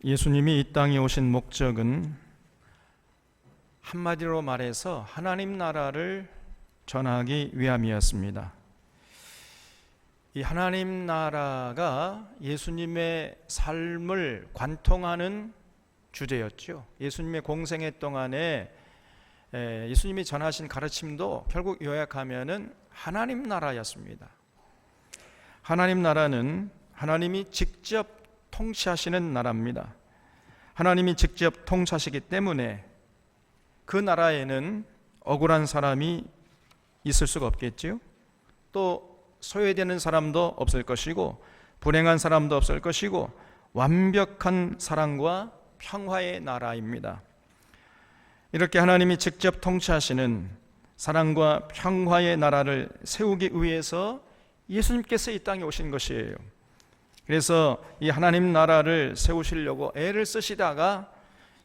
예수님이 이 땅에 오신 목적은 한마디로 말해서 하나님 나라를 전하기 위함이었습니다. 이 하나님 나라가 예수님의 삶을 관통하는 주제였죠. 예수님의 공생애 동안에 예수님이 전하신 가르침도 결국 요약하면은 하나님 나라였습니다. 하나님 나라는 하나님이 직접 통치하시는 나라입니다. 하나님이 직접 통치하시기 때문에 그 나라에는 억울한 사람이 있을 수가 없겠지요. 또 소외되는 사람도 없을 것이고 불행한 사람도 없을 것이고 완벽한 사랑과 평화의 나라입니다. 이렇게 하나님이 직접 통치하시는 사랑과 평화의 나라를 세우기 위해서 예수님께서 이 땅에 오신 것이에요. 그래서 이 하나님 나라를 세우시려고 애를 쓰시다가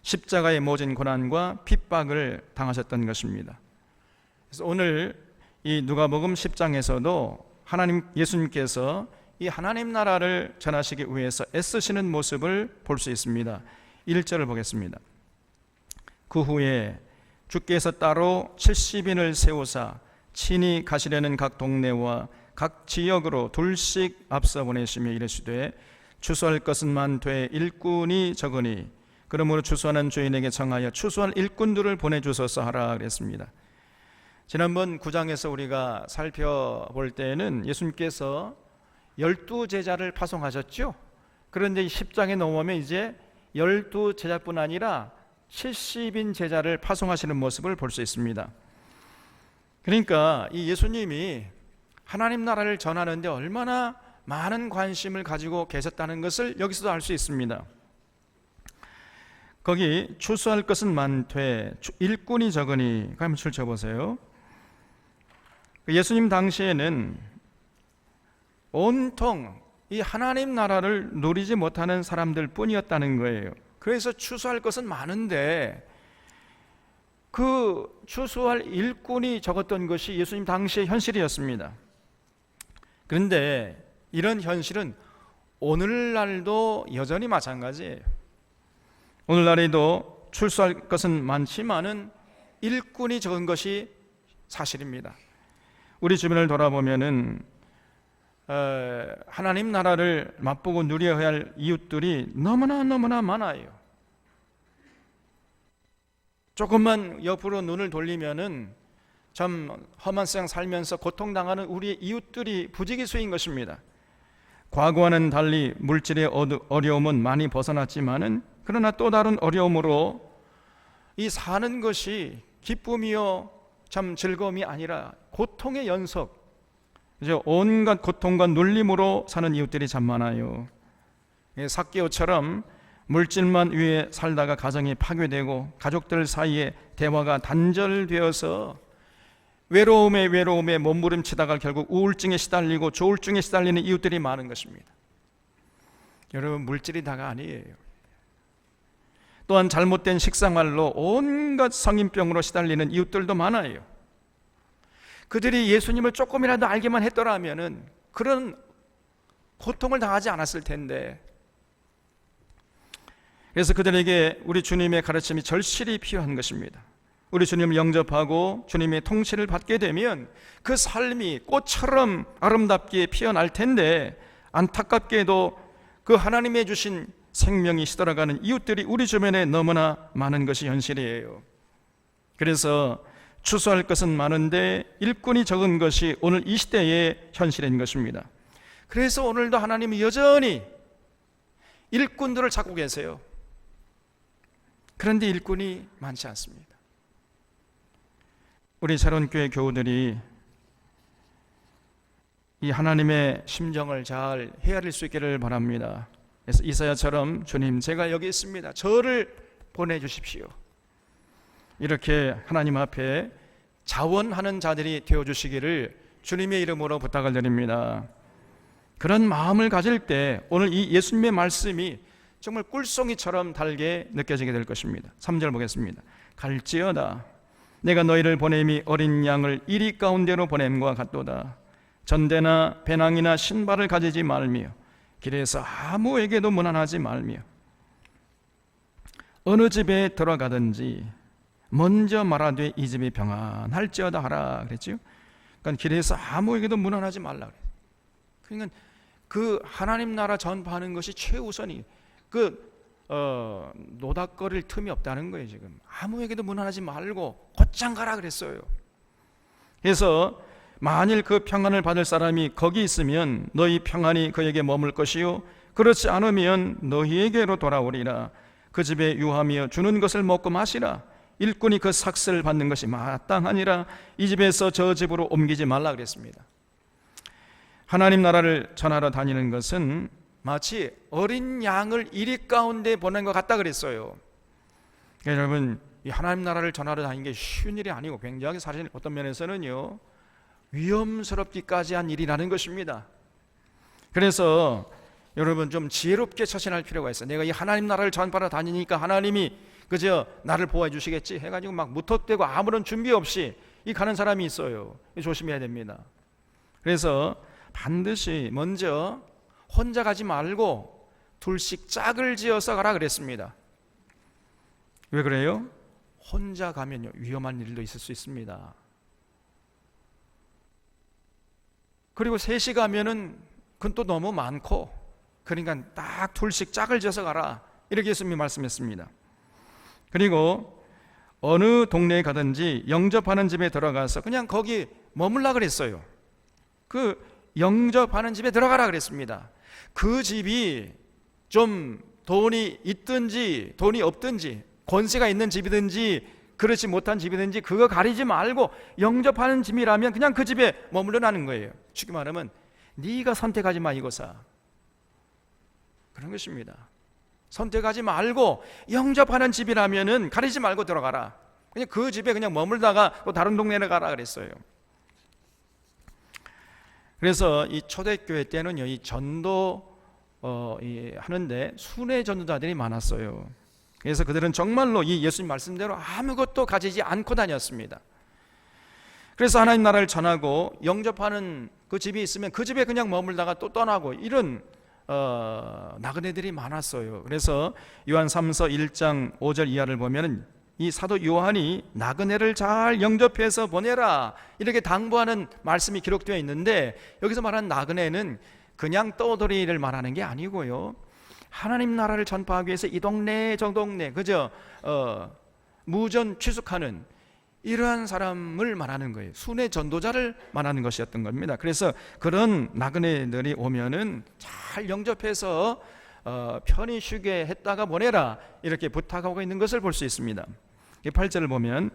십자가에 모진 고난과 핍박을 당하셨던 것입니다. 그래서 오늘 이 누가복음 10장에서도 하나님 예수님께서 이 하나님 나라를 전하시기 위해서 애쓰시는 모습을 볼 수 있습니다. 1절을 보겠습니다. 그 후에 주께서 따로 70인을 세우사 친히 가시려는 각 동네와 각 지역으로 둘씩 앞서 보내시며 이르시되 추수할 것은 많되 일꾼이 적으니 그러므로 추수하는 주인에게 청하여 추수할 일꾼들을 보내주소서 하라 그랬습니다. 지난번 9장에서 우리가 살펴볼 때에는 예수님께서 12제자를 파송하셨죠. 그런데 10장에 넘어오면 이제 12제자뿐 아니라 70인 제자를 파송하시는 모습을 볼 수 있습니다. 그러니까 이 예수님이 하나님 나라를 전하는데 얼마나 많은 관심을 가지고 계셨다는 것을 여기서도 알 수 있습니다. 거기 추수할 것은 많되 일꾼이 적으니 한번 쳐보세요. 예수님 당시에는 온통 이 하나님 나라를 누리지 못하는 사람들 뿐이었다는 거예요. 그래서 추수할 것은 많은데 그 추수할 일꾼이 적었던 것이 예수님 당시의 현실이었습니다. 그런데 이런 현실은 오늘날도 여전히 마찬가지예요. 오늘날에도 출소할 것은 많지만은 일꾼이 적은 것이 사실입니다. 우리 주변을 돌아보면은 하나님 나라를 맛보고 누려야 할 이웃들이 너무나 많아요. 조금만 옆으로 눈을 돌리면은 참 험한 세상 살면서 고통당하는 우리의 이웃들이 부지기수인 것입니다. 과거와는 달리 물질의 어려움은 많이 벗어났지만은 그러나 또 다른 어려움으로 이 사는 것이 기쁨이요 참 즐거움이 아니라 고통의 연속, 이제 온갖 고통과 눌림으로 사는 이웃들이 참 많아요. 삭개오처럼 물질만 위해 살다가 가정이 파괴되고 가족들 사이에 대화가 단절되어서 외로움에 몸부림치다가 결국 우울증에 시달리고 조울증에 시달리는 이웃들이 많은 것입니다. 여러분, 물질이 다가 아니에요. 또한 잘못된 식생활로 온갖 성인병으로 시달리는 이웃들도 많아요. 그들이 예수님을 조금이라도 알기만 했더라면은 그런 고통을 당하지 않았을 텐데, 그래서 그들에게 우리 주님의 가르침이 절실히 필요한 것입니다. 우리 주님을 영접하고 주님의 통치를 받게 되면 그 삶이 꽃처럼 아름답게 피어날 텐데, 안타깝게도 그 하나님의 주신 생명이 시들어가는 이웃들이 우리 주변에 너무나 많은 것이 현실이에요. 그래서 추수할 것은 많은데 일꾼이 적은 것이 오늘 이 시대의 현실인 것입니다. 그래서 오늘도 하나님이 여전히 일꾼들을 찾고 계세요. 그런데 일꾼이 많지 않습니다. 우리 새로운교회 교우들이 이 하나님의 심정을 잘 헤아릴 수 있기를 바랍니다. 그래서 이사야처럼 주님, 제가 여기 있습니다. 저를 보내주십시오. 이렇게 하나님 앞에 자원하는 자들이 되어주시기를 주님의 이름으로 부탁을 드립니다. 그런 마음을 가질 때 오늘 이 예수님의 말씀이 정말 꿀송이처럼 달게 느껴지게 될 것입니다. 3절 보겠습니다. 갈지어다 내가 너희를 보냄이 어린 양을 이리 가운데로 보냄과 같도다. 전대나 배낭이나 신발을 가지지 말며 길에서 아무에게도 문안하지 말며. 어느 집에 들어가든지 먼저 말하되 이 집이 평안할지어다 하라 그랬죠. 그러니까 길에서 아무에게도 문안하지 말라 그래요. 그러니까 그 하나님 나라 전파하는 것이 최우선이, 노닥거릴 틈이 없다는 거예요. 지금 아무에게도 문안하지 말고 곧장 가라 그랬어요. 그래서 만일 그 평안을 받을 사람이 거기 있으면 너희 평안이 그에게 머물 것이요 그렇지 않으면 너희에게로 돌아오리라. 그 집에 유하며 주는 것을 먹고 마시라. 일꾼이 그 삭슬을 받는 것이 마땅하니라. 이 집에서 저 집으로 옮기지 말라 그랬습니다. 하나님 나라를 전하러 다니는 것은 마치 어린 양을 이리 가운데 보낸 것 같다 그랬어요. 그러니까 여러분, 이 하나님 나라를 전하러 다니는 게 쉬운 일이 아니고 굉장히 사실 어떤 면에서는요 위험스럽기까지 한 일이라는 것입니다. 그래서 여러분 좀 지혜롭게 처신할 필요가 있어요. 내가 이 하나님 나라를 전파하러 다니니까 하나님이 그저 나를 보호해 주시겠지 해가지고 막 무턱대고 아무런 준비 없이 이 가는 사람이 있어요. 조심해야 됩니다. 그래서 반드시 먼저 혼자 가지 말고 둘씩 짝을 지어서 가라 그랬습니다. 왜 그래요? 혼자 가면요 위험한 일도 있을 수 있습니다. 그리고 셋이 가면은 그건 또 너무 많고, 그러니까 딱 둘씩 짝을 지어서 가라 이렇게 예수님이 말씀했습니다. 그리고 어느 동네에 가든지 영접하는 집에 들어가서 그냥 거기 머물라 그랬어요. 그 영접하는 집에 들어가라 그랬습니다. 그 집이 좀 돈이 있든지 돈이 없든지 권세가 있는 집이든지 그렇지 못한 집이든지 그거 가리지 말고 영접하는 집이라면 그냥 그 집에 머물러라는 거예요. 쉽게 말하면 네가 선택하지 마 이거사, 그런 것입니다. 선택하지 말고 영접하는 집이라면은 가리지 말고 들어가라. 그냥 그 집에 그냥 머물다가 또 다른 동네에 가라 그랬어요. 그래서 이 초대교회 때는요 이 전도 하는데 순회 전도자들이 많았어요. 그래서 그들은 정말로 이 예수님 말씀대로 아무것도 가지지 않고 다녔습니다. 그래서 하나님 나라를 전하고 영접하는 그 집이 있으면 그 집에 그냥 머물다가 또 떠나고 이런 나그네들이 많았어요. 그래서 요한 3서 1장 5절 이하를 보면 이 사도 요한이 나그네를 잘 영접해서 보내라 이렇게 당부하는 말씀이 기록되어 있는데, 여기서 말하는 나그네는 그냥 떠돌이를 말하는 게 아니고요 하나님 나라를 전파하기 위해서 이 동네 저 동네 그저 무전 취숙하는 이러한 사람을 말하는 거예요. 순회 전도자를 말하는 것이었던 겁니다. 그래서 그런 나그네들이 오면은 잘 영접해서 편히 쉬게 했다가 보내라 이렇게 부탁하고 있는 것을 볼 수 있습니다. 8절을 보면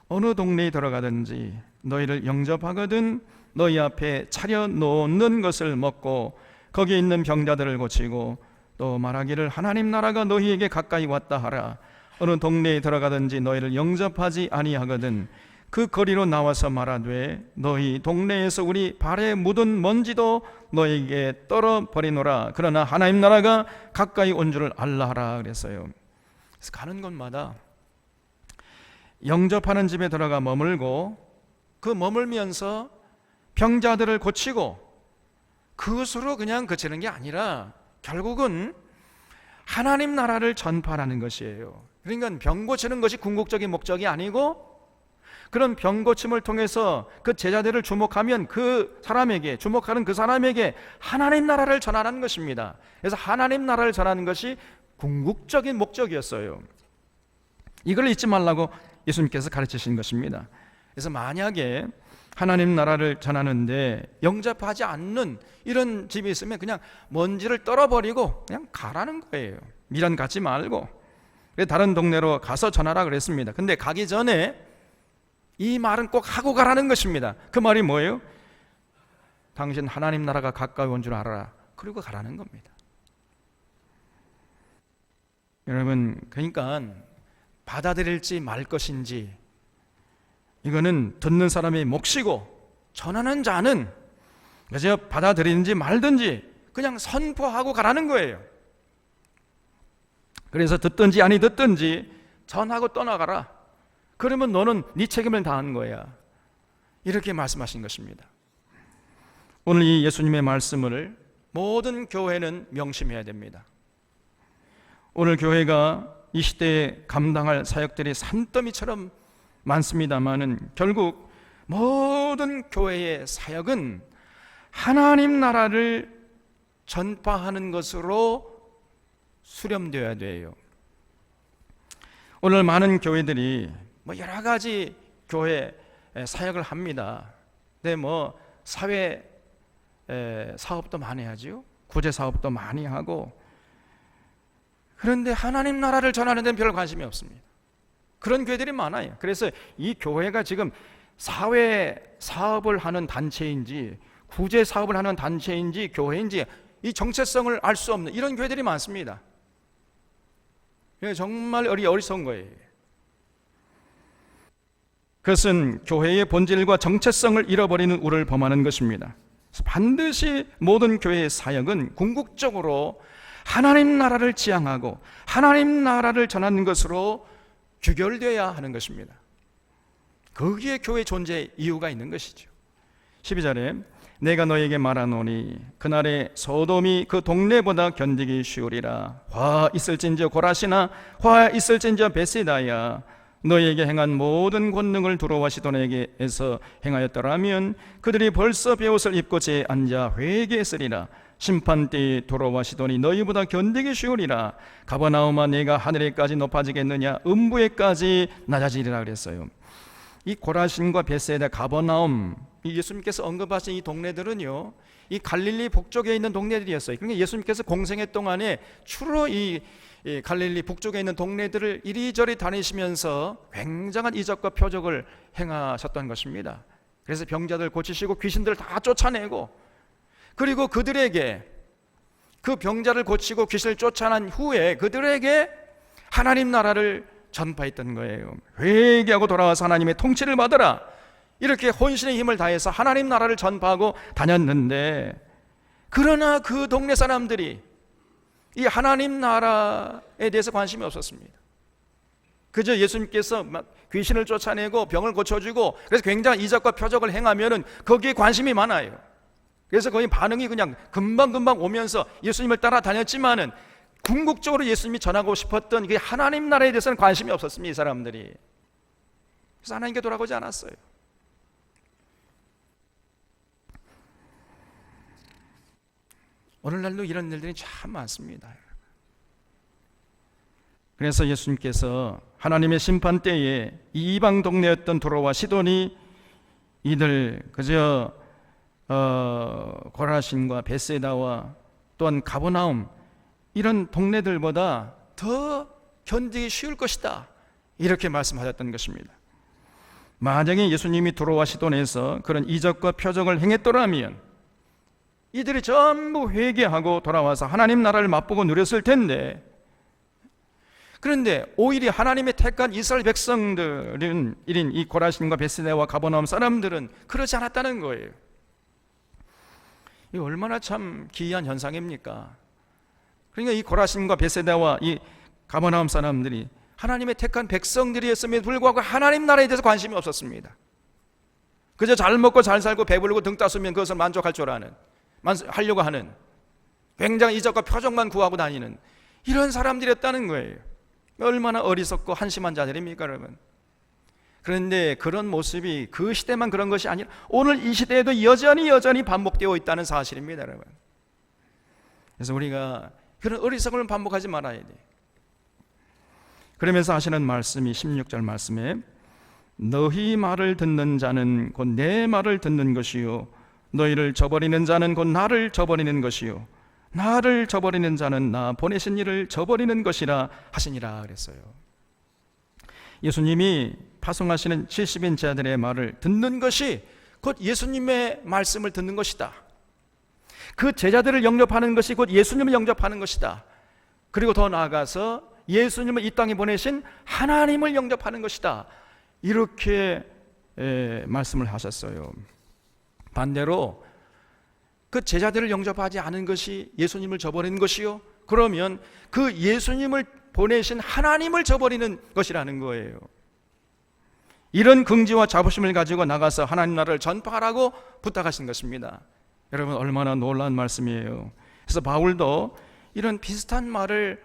어느 동네에 들어가든지 너희를 영접하거든 너희 앞에 차려 놓는 것을 먹고 거기에 있는 병자들을 고치고 또 말하기를 하나님 나라가 너희에게 가까이 왔다 하라. 어느 동네에 들어가든지 너희를 영접하지 아니하거든 그 거리로 나와서 말하되 너희 동네에서 우리 발에 묻은 먼지도 너희에게 떨어버리노라. 그러나 하나님 나라가 가까이 온 줄을 알라 하라 그랬어요. 그래서 가는 곳마다 영접하는 집에 들어가 머물고 그 머물면서 병자들을 고치고 그것으로 그냥 그치는 게 아니라 결국은 하나님 나라를 전파하는 것이에요. 그러니까 병 고치는 것이 궁극적인 목적이 아니고 그런 병 고침을 통해서 그 제자들을 주목하면 주목하는 그 사람에게 하나님 나라를 전하는 것입니다. 그래서 하나님 나라를 전하는 것이 궁극적인 목적이었어요. 이걸 잊지 말라고 예수님께서 가르치신 것입니다. 그래서 만약에 하나님 나라를 전하는데 영접하지 않는 이런 집이 있으면 그냥 먼지를 떨어버리고 그냥 가라는 거예요. 미련 갖지 말고 다른 동네로 가서 전하라 그랬습니다. 근데 가기 전에 이 말은 꼭 하고 가라는 것입니다. 그 말이 뭐예요? 당신 하나님 나라가 가까이 온 줄 알아라. 그리고 가라는 겁니다. 여러분, 그러니까 받아들일지 말 것인지 이거는 듣는 사람의 몫이고 전하는 자는 그저 받아들이는지 말든지 그냥 선포하고 가라는 거예요. 그래서 듣든지 아니 듣든지 전하고 떠나가라. 그러면 너는 네 책임을 다한 거야. 이렇게 말씀하신 것입니다. 오늘 이 예수님의 말씀을 모든 교회는 명심해야 됩니다. 오늘 교회가 이 시대에 감당할 사역들이 산더미처럼 많습니다만은 결국 모든 교회의 사역은 하나님 나라를 전파하는 것으로 수렴되어야 돼요. 오늘 많은 교회들이 여러 가지 교회 사역을 합니다. 근데 사회 사업도 많이 하죠. 구제 사업도 많이 하고. 그런데 하나님 나라를 전하는 데는 별 관심이 없습니다. 그런 교회들이 많아요. 그래서 이 교회가 지금 사회 사업을 하는 단체인지 구제 사업을 하는 단체인지 교회인지 이 정체성을 알 수 없는 이런 교회들이 많습니다. 정말 어리석은 거예요. 그것은 교회의 본질과 정체성을 잃어버리는 우를 범하는 것입니다. 반드시 모든 교회의 사역은 궁극적으로 하나님 나라를 지향하고 하나님 나라를 전하는 것으로 규결되어야 하는 것입니다. 거기에 교회 존재의 이유가 있는 것이죠. 12절에 내가 너에게 말하노니 그날에 소돔이 그 동네보다 견디기 쉬우리라. 화 있을진저 고라시나 화 있을진저 베세다야. 너에게 행한 모든 권능을 두로와 시돈에게서 행하였더라면 그들이 벌써 베옷을 입고 제 앉아 회개했으리라. 심판때에 도로와 시돈이 너희보다 견디기 쉬우리라. 가버나움아 내가 하늘에까지 높아지겠느냐 음부에까지 낮아지리라 그랬어요. 이 고라신과 베세다, 가버나움, 예수님께서 언급하신 이 동네들은요, 이 갈릴리 북쪽에 있는 동네들이었어요. 그러니까 예수님께서 공생애 동안에 주로 이 갈릴리 북쪽에 있는 동네들을 이리저리 다니시면서 굉장한 이적과 표적을 행하셨던 것입니다. 그래서 병자들 고치시고 귀신들을 다 쫓아내고, 그리고 그들에게 그 병자를 고치고 귀신을 쫓아낸 후에 그들에게 하나님 나라를 전파했던 거예요. 회개하고 돌아와서 하나님의 통치를 받으라, 이렇게 혼신의 힘을 다해서 하나님 나라를 전파하고 다녔는데, 그러나 그 동네 사람들이 이 하나님 나라에 대해서 관심이 없었습니다. 그저 예수님께서 막 귀신을 쫓아내고 병을 고쳐주고 그래서 굉장한 이적과 표적을 행하면은 거기에 관심이 많아요. 그래서 거의 반응이 그냥 금방금방 오면서 예수님을 따라다녔지만은 궁극적으로 예수님이 전하고 싶었던 그 하나님 나라에 대해서는 관심이 없었습니다, 이 사람들이. 그래서 하나님께 돌아오지 않았어요. 오늘날도 이런 일들이 참 많습니다. 그래서 예수님께서 하나님의 심판 때에 이방 동네였던 두로와 시돈이 이들 그저 고라신과 베세다와 또한 가버나움 이런 동네들보다 더 견디기 쉬울 것이다, 이렇게 말씀하셨던 것입니다. 만약에 예수님이 두로와 시돈에서 그런 이적과 표적을 행했더라면 이들이 전부 회개하고 돌아와서 하나님 나라를 맛보고 누렸을 텐데, 그런데 오히려 하나님의 택한 이스라엘 백성들은, 일인 이 고라신과 베세다와 가버나움 사람들은 그렇지 않았다는 거예요. 이 얼마나 참 기이한 현상입니까? 그러니까 이 고라신과 베세다와 이 가버나움 사람들이 하나님의 택한 백성들이었음에도 불구하고 하나님 나라에 대해서 관심이 없었습니다. 그저 잘 먹고 잘 살고 배부르고 등 따스면 그것을 만족할 줄 아는, 하려고 하는, 굉장히 이적과 표적만 구하고 다니는 이런 사람들이었다는 거예요. 얼마나 어리석고 한심한 자들입니까, 여러분? 그런데 그런 모습이 그 시대만 그런 것이 아니라 오늘 이 시대에도 여전히 반복되어 있다는 사실입니다, 여러분. 그래서 우리가 그런 어리석음을 반복하지 말아야 돼. 그러면서 하시는 말씀이 16절 말씀에 너희 말을 듣는 자는 곧 내 말을 듣는 것이요 너희를 저버리는 자는 곧 나를 저버리는 것이요 나를 저버리는 자는 나 보내신 이를 저버리는 것이라 하시니라 그랬어요. 예수님이 파송하시는 70인 제자들의 말을 듣는 것이 곧 예수님의 말씀을 듣는 것이다. 그 제자들을 영접하는 것이 곧 예수님을 영접하는 것이다. 그리고 더 나아가서 예수님을 이 땅에 보내신 하나님을 영접하는 것이다, 이렇게 말씀을 하셨어요. 반대로 그 제자들을 영접하지 않은 것이 예수님을 저버리는 것이요, 그러면 그 예수님을 보내신 하나님을 저버리는 것이라는 거예요. 이런 긍지와 자부심을 가지고 나가서 하나님 나라를 전파하라고 부탁하신 것입니다. 여러분, 얼마나 놀라운 말씀이에요. 그래서 바울도 이런 비슷한 말을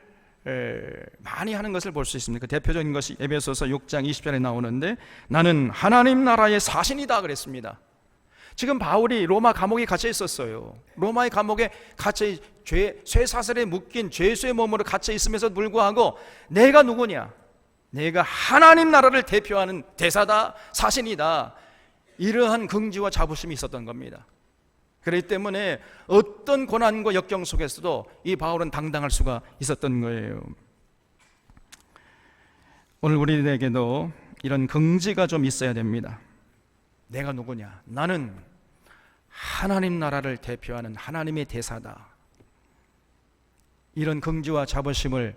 많이 하는 것을 볼 수 있습니다. 그 대표적인 것이 에베소서 6장 20절에 나오는데 나는 하나님 나라의 사신이다 그랬습니다. 지금 바울이 로마 감옥에 갇혀 있었어요. 로마의 감옥에 갇혀 쇠사슬에 묶인 죄수의 몸으로 갇혀 있으면서 불구하고 내가 누구냐? 내가 하나님 나라를 대표하는 대사다, 사신이다. 이러한 긍지와 자부심이 있었던 겁니다. 그렇기 때문에 어떤 고난과 역경 속에서도 이 바울은 당당할 수가 있었던 거예요. 오늘 우리에게도 이런 긍지가 좀 있어야 됩니다. 내가 누구냐? 나는 하나님 나라를 대표하는 하나님의 대사다. 이런 긍지와 자부심을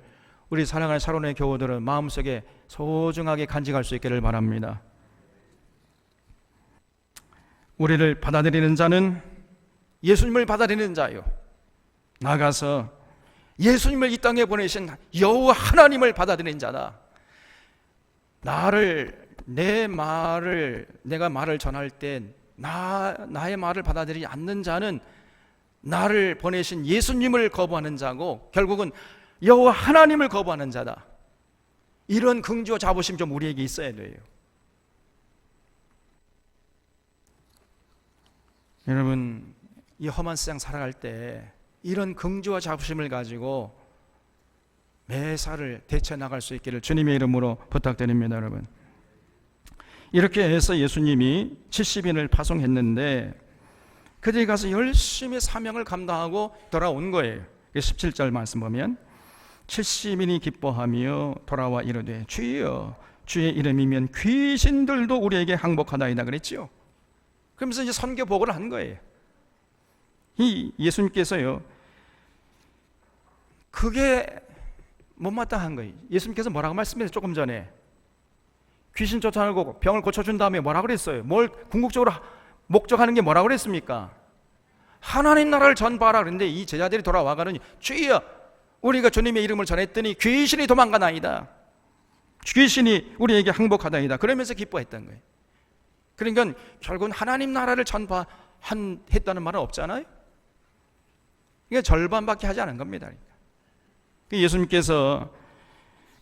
우리 사랑하는 샤론의 교우들은 마음속에 소중하게 간직할 수 있기를 바랍니다. 우리를 받아들이는 자는 예수님을 받아들이는 자요, 나가서 예수님을 이 땅에 보내신 여호와 하나님을 받아들이는 자다. 내가 말을 전할 때 나의 말을 받아들이지 않는 자는 나를 보내신 예수님을 거부하는 자고 결국은 여호와 하나님을 거부하는 자다. 이런 긍지와 자부심 좀 우리에게 있어야 돼요. 여러분, 이 험한 세상 살아갈 때 이런 긍지와 자부심을 가지고 매사를 대처해 나갈 수 있기를 주님의 이름으로 부탁드립니다. 여러분, 이렇게 해서 예수님이 70인을 파송했는데 그들이 가서 열심히 사명을 감당하고 돌아온 거예요. 17절 말씀 보면 70인이 기뻐하며 돌아와 이르되 주여 주의 이름이면 귀신들도 우리에게 항복하나이다 그랬지요. 그러면서 이제 선교 보고를 한 거예요. 이 예수님께서요, 그게 못마땅한 거예요. 예수님께서 뭐라고 말씀하셨어요? 조금 전에 귀신 쫓아내고 병을 고쳐준 다음에 뭐라고 그랬어요? 뭘 궁극적으로 목적하는 게 뭐라고 그랬습니까? 하나님 나라를 전파하라 그랬는데 이 제자들이 돌아와가는 주여 우리가 주님의 이름을 전했더니 귀신이 도망가나이다, 귀신이 우리에게 항복하다이다 그러면서 기뻐했던 거예요. 그러니까 결국은 하나님 나라를 전파했다는 말은 없잖아요. 이게 절반밖에 하지 않은 겁니다. 예수님께서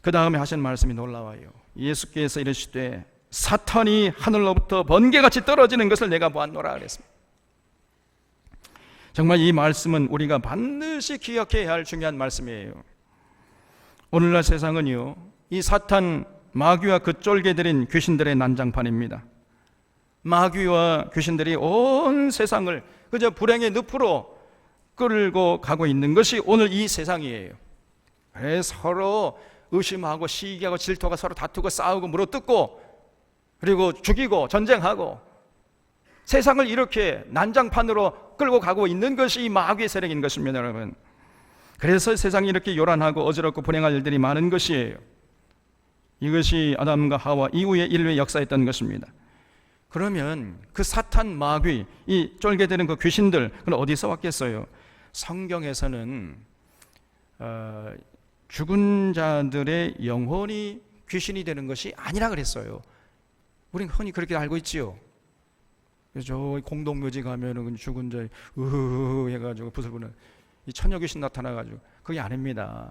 그 다음에 하신 말씀이 놀라워요. 예수께서 이르시되 사탄이 하늘로부터 번개같이 떨어지는 것을 내가 보았노라 그랬습니다. 정말 이 말씀은 우리가 반드시 기억해야 할 중요한 말씀이에요. 오늘날 세상은요, 이 사탄 마귀와 그 쫄개들인 귀신들의 난장판입니다. 마귀와 귀신들이 온 세상을 그저 불행의 늪으로 끌고 가고 있는 것이 오늘 이 세상이에요. 그래서 서로 의심하고 시기하고 질투가 서로 다투고 싸우고 물어뜯고 그리고 죽이고 전쟁하고 세상을 이렇게 난장판으로 끌고 가고 있는 것이 이 마귀의 세력인 것입니다. 여러분, 그래서 세상이 이렇게 요란하고 어지럽고 불행한 일들이 많은 것이에요. 이것이 아담과 하와 이후의 인류의 역사였던 것입니다. 그러면 그 사탄 마귀, 이 쫄게되는 그 귀신들, 그건 어디서 왔겠어요? 성경에서는 죽은 자들의 영혼이 귀신이 되는 것이 아니라 그랬어요. 우리는 흔히 그렇게 알고 있지요. 저 공동묘지 가면은 죽은 자 으흐 해가지고 부슬부는 이 처녀 귀신 나타나가지고 그게 아닙니다.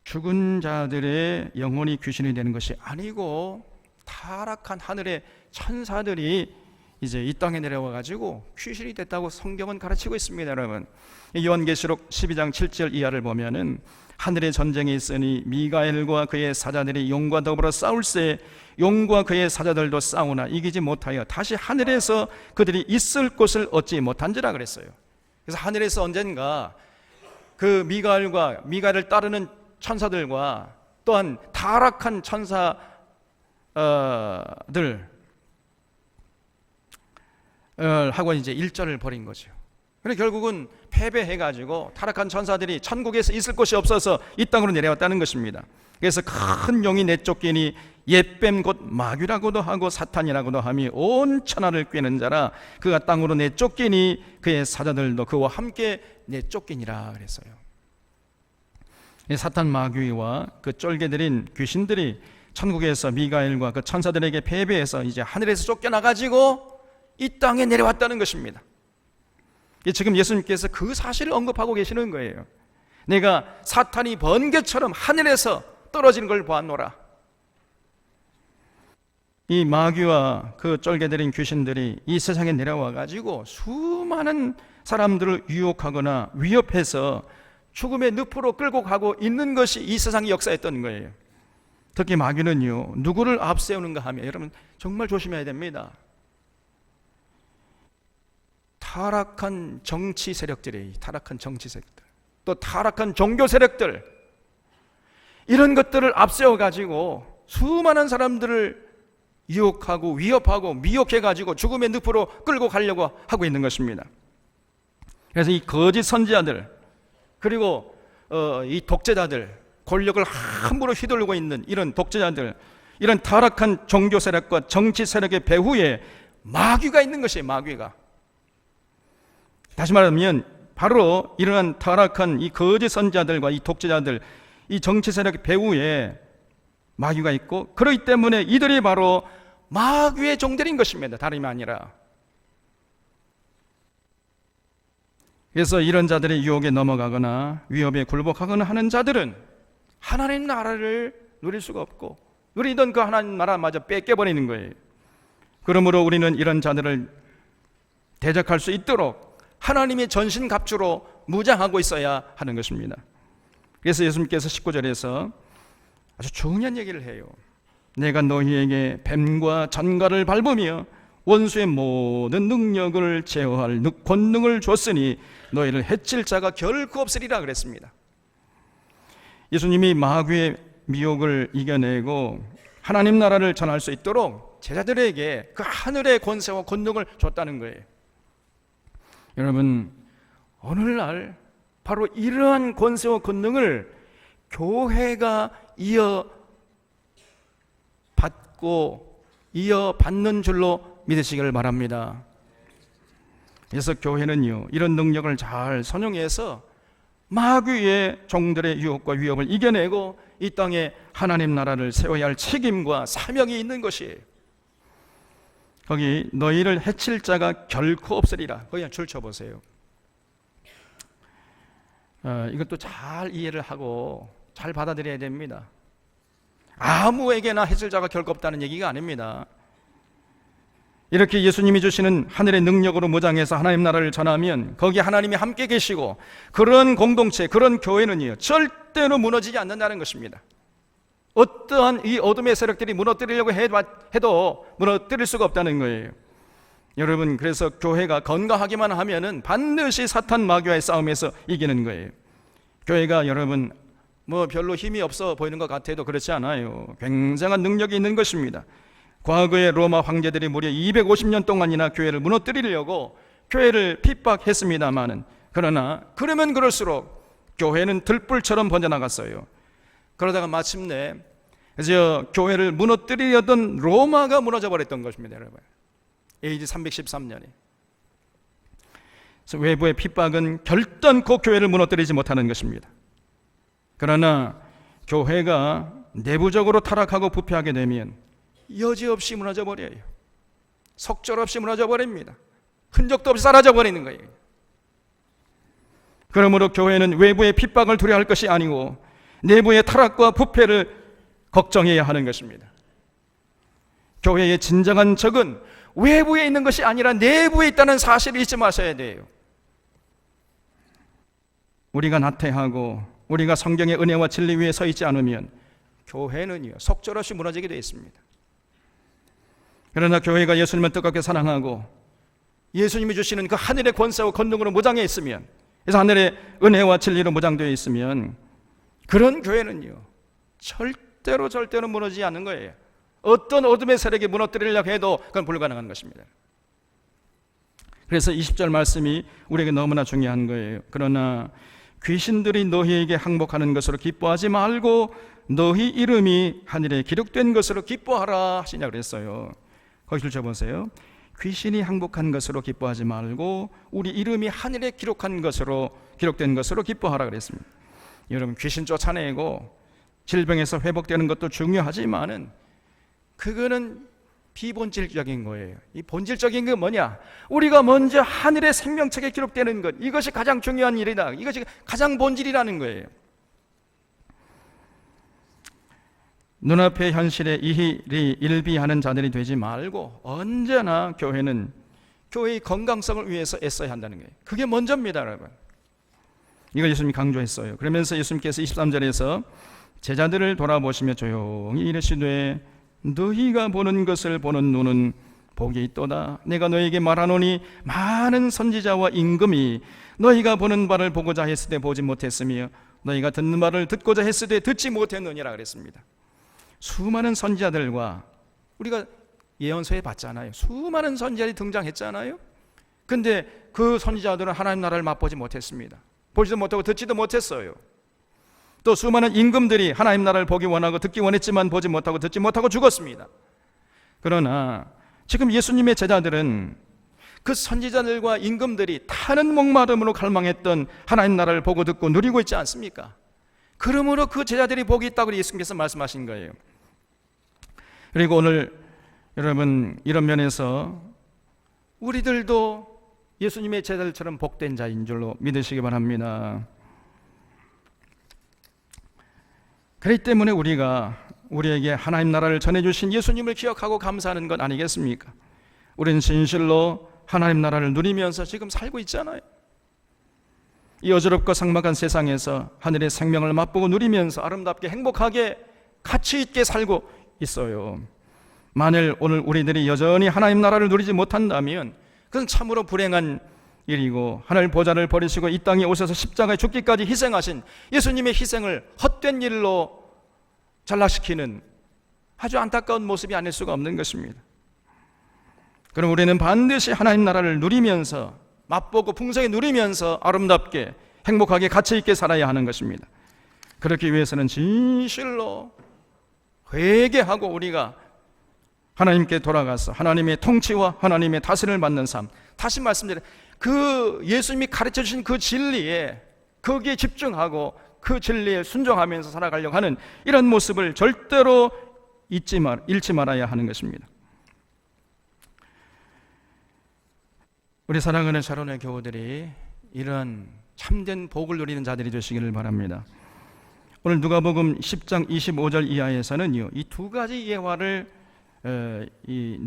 죽은 자들의 영혼이 귀신이 되는 것이 아니고 타락한 하늘의 천사들이 이제 이 땅에 내려와가지고 귀신이 됐다고 성경은 가르치고 있습니다. 여러분, 요한계시록 12장 7절 이하를 보면은 하늘의 전쟁이 있으니 미가엘과 그의 사자들이 용과 더불어 싸울세 용과 그의 사자들도 싸우나 이기지 못하여 다시 하늘에서 그들이 있을 곳을 얻지 못한지라 그랬어요. 그래서 하늘에서 언젠가 그 미가엘을 따르는 천사들과 또한 타락한 천사들 하고 이제 일전을 벌인 거죠. 그래 결국은 패배해가지고 타락한 천사들이 천국에서 있을 곳이 없어서 이 땅으로 내려왔다는 것입니다. 그래서 큰 용이 내쫓기니 옛뱀 곧 마귀라고도 하고 사탄이라고도 하며 온 천하를 꿰는 자라 그가 땅으로 내쫓기니 그의 사자들도 그와 함께 내쫓기니라 그랬어요. 사탄 마귀와 그 쫄개들인 귀신들이 천국에서 미가엘과 그 천사들에게 패배해서 이제 하늘에서 쫓겨나가지고 이 땅에 내려왔다는 것입니다. 지금 예수님께서 그 사실을 언급하고 계시는 거예요. 내가 사탄이 번개처럼 하늘에서 떨어지는 걸 보았노라. 이 마귀와 그 쫄개들인 귀신들이 이 세상에 내려와 가지고 수많은 사람들을 유혹하거나 위협해서 죽음의 늪으로 끌고 가고 있는 것이 이 세상의 역사였던 거예요. 특히 마귀는요, 누구를 앞세우는가 하면, 여러분 정말 조심해야 됩니다. 타락한 정치 세력들이, 타락한 정치 세력들, 또 타락한 종교 세력들, 이런 것들을 앞세워 가지고 수많은 사람들을 유혹하고 위협하고 미혹해 가지고 죽음의 늪으로 끌고 가려고 하고 있는 것입니다. 그래서 이 거짓 선지자들, 그리고 이 독재자들, 권력을 함부로 휘둘르고 있는 이런 독재자들, 이런 타락한 종교 세력과 정치 세력의 배후에 마귀가 있는 것이에요. 마귀가. 다시 말하면 바로 이러한 타락한 이 거짓 선지자들과 이 독재자들, 이 정치 세력의 배후에 마귀가 있고, 그렇기 때문에 이들이 바로 마귀의 종들인 것입니다. 다름이 아니라. 그래서 이런 자들의 유혹에 넘어가거나 위협에 굴복하거나 하는 자들은 하나님 나라를 누릴 수가 없고, 누리던 그 하나님 나라마저 뺏겨버리는 거예요. 그러므로 우리는 이런 자들을 대적할 수 있도록 하나님의 전신갑주로 무장하고 있어야 하는 것입니다. 그래서 예수님께서 19절에서 아주 중요한 얘기를 해요. 내가 너희에게 뱀과 전갈을 밟으며 원수의 모든 능력을 제어할 권능을 줬으니 너희를 해칠 자가 결코 없으리라 그랬습니다. 예수님이 마귀의 미혹을 이겨내고 하나님 나라를 전할 수 있도록 제자들에게 그 하늘의 권세와 권능을 줬다는 거예요. 여러분, 오늘날 바로 이러한 권세와 권능을 교회가 이어받는 줄로 믿으시기를 바랍니다. 그래서 교회는요, 이런 능력을 잘 선용해서 마귀의 종들의 유혹과 위협을 이겨내고 이 땅에 하나님 나라를 세워야 할 책임과 사명이 있는 것이에요. 거기 너희를 해칠 자가 결코 없으리라. 거기 줄 쳐보세요. 이것도 잘 이해를 하고 잘 받아들여야 됩니다. 아무에게나 해칠 자가 결코 없다는 얘기가 아닙니다. 이렇게 예수님이 주시는 하늘의 능력으로 무장해서 하나님 나라를 전하면 거기 하나님이 함께 계시고, 그런 공동체, 그런 교회는요 절대로 무너지지 않는다는 것입니다. 어떠한 이 어둠의 세력들이 무너뜨리려고 해도 무너뜨릴 수가 없다는 거예요. 여러분, 그래서 교회가 건강하기만 하면은 반드시 사탄 마귀와의 싸움에서 이기는 거예요. 교회가 여러분 별로 힘이 없어 보이는 것 같아도 그렇지 않아요. 굉장한 능력이 있는 것입니다. 과거에 로마 황제들이 무려 250년 동안이나 교회를 무너뜨리려고 교회를 핍박했습니다마는, 그러나 그러면 그럴수록 교회는 들불처럼 번져나갔어요. 그러다가 마침내 교회를 무너뜨리려던 로마가 무너져 버렸던 것입니다. 여러분, AD 313년에. 그래서 외부의 핍박은 결단코 교회를 무너뜨리지 못하는 것입니다. 그러나 교회가 내부적으로 타락하고 부패하게 되면 여지없이 무너져 버려요. 속절없이 무너져 버립니다. 흔적도 없이 사라져 버리는 거예요. 그러므로 교회는 외부의 핍박을 두려워할 것이 아니고 내부의 타락과 부패를 걱정해야 하는 것입니다. 교회의 진정한 적은 외부에 있는 것이 아니라 내부에 있다는 사실을 잊지 마셔야 돼요. 우리가 나태하고 우리가 성경의 은혜와 진리 위에 서 있지 않으면 교회는요 속절없이 무너지게 되어 있습니다. 그러나 교회가 예수님을 뜨겁게 사랑하고 예수님이 주시는 그 하늘의 권세와 권능으로 무장해 있으면, 그래서 하늘의 은혜와 진리로 무장되어 있으면 그런 교회는요 절대로 무너지지 않는 거예요. 어떤 어둠의 세력이 무너뜨리려고 해도 그건 불가능한 것입니다. 그래서 20절 말씀이 우리에게 너무나 중요한 거예요. 그러나 귀신들이 너희에게 항복하는 것으로 기뻐하지 말고 너희 이름이 하늘에 기록된 것으로 기뻐하라 하시냐 그랬어요. 거기를 쳐보세요. 귀신이 항복한 것으로 기뻐하지 말고 우리 이름이 하늘에 기록된 것으로 기뻐하라 그랬습니다. 여러분, 귀신 쫓아내고 질병에서 회복되는 것도 중요하지만은 그거는 비본질적인 거예요. 이 본질적인 게 뭐냐? 우리가 먼저 하늘의 생명책에 기록되는 것, 이것이 가장 중요한 일이다. 이것이 가장 본질이라는 거예요. 눈앞의 현실에 이히 일비하는 자들이 되지 말고 언제나 교회는 교회의 건강성을 위해서 애써야 한다는 거예요. 그게 먼저입니다, 여러분. 이걸 예수님이 강조했어요. 그러면서 예수님께서 23절에서 제자들을 돌아보시며 조용히 이르시되 너희가 보는 것을 보는 눈은 복이 있도다. 내가 너희에게 말하노니 많은 선지자와 임금이 너희가 보는 바를 보고자 했을 때 보지 못했으며 너희가 듣는 바를 듣고자 했을 때 듣지 못했느니라 그랬습니다. 수많은 선지자들과 우리가 예언서에 봤잖아요. 수많은 선지자들이 등장했잖아요. 근데 그 선지자들은 하나님 나라를 맛보지 못했습니다. 보지도 못하고 듣지도 못했어요. 또 수많은 임금들이 하나님 나라를 보기 원하고 듣기 원했지만 보지 못하고 듣지 못하고 죽었습니다. 그러나 지금 예수님의 제자들은 그 선지자들과 임금들이 타는 목마름으로 갈망했던 하나님 나라를 보고 듣고 누리고 있지 않습니까? 그러므로 그 제자들이 복이 있다고 예수님께서 말씀하신 거예요. 그리고 오늘 여러분 이런 면에서 우리들도 예수님의 제자들처럼 복된 자인 줄로 믿으시기 바랍니다. 그렇기 때문에 우리에게 하나님 나라를 전해주신 예수님을 기억하고 감사하는 것 아니겠습니까? 우리는 진실로 하나님 나라를 누리면서 지금 살고 있잖아요. 이 어지럽고 삭막한 세상에서 하늘의 생명을 맛보고 누리면서 아름답게 행복하게 가치 있게 살고 있어요. 만일 오늘 우리들이 여전히 하나님 나라를 누리지 못한다면 그건 참으로 불행한 일이고 하늘 보좌를 버리시고 이 땅에 오셔서 십자가에 죽기까지 희생하신 예수님의 희생을 헛된 일로 전락시키는 아주 안타까운 모습이 아닐 수가 없는 것입니다. 그럼 우리는 반드시 하나님 나라를 누리면서 맛보고 풍성히 누리면서 아름답게 행복하게 가치 있게 살아야 하는 것입니다. 그렇기 위해서는 진실로 회개하고 우리가 하나님께 돌아가서 하나님의 통치와 하나님의 다스림을 받는 삶, 다시 말씀드려요. 그 예수님이 가르쳐 주신 그 진리에 거기에 집중하고 그 진리에 순종하면서 살아가려고 하는 이런 모습을 절대로 잃지 말아야 하는 것입니다. 우리 사랑하는 샤론의 교우들이 이런 참된 복을 누리는 자들이 되시기를 바랍니다. 오늘 누가복음 10장 25절 이하에서는요, 이 두 가지 예화를 이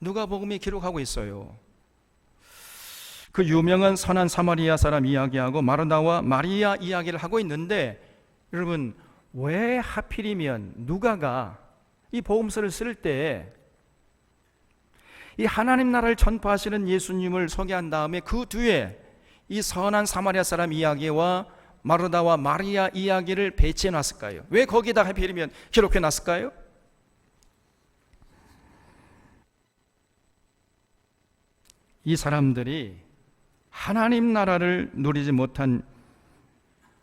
누가복음이 기록하고 있어요. 그 유명한 선한 사마리아 사람 이야기하고 마르다와 마리아 이야기를 하고 있는데, 여러분 왜 하필이면 누가가 이 복음서를 쓸 때 이 하나님 나라를 전파하시는 예수님을 소개한 다음에 그 뒤에 이 선한 사마리아 사람 이야기와 마르다와 마리아 이야기를 배치해 놨을까요? 왜 거기다 하필이면 기록해 놨을까요? 이 사람들이 하나님 나라를 누리지 못한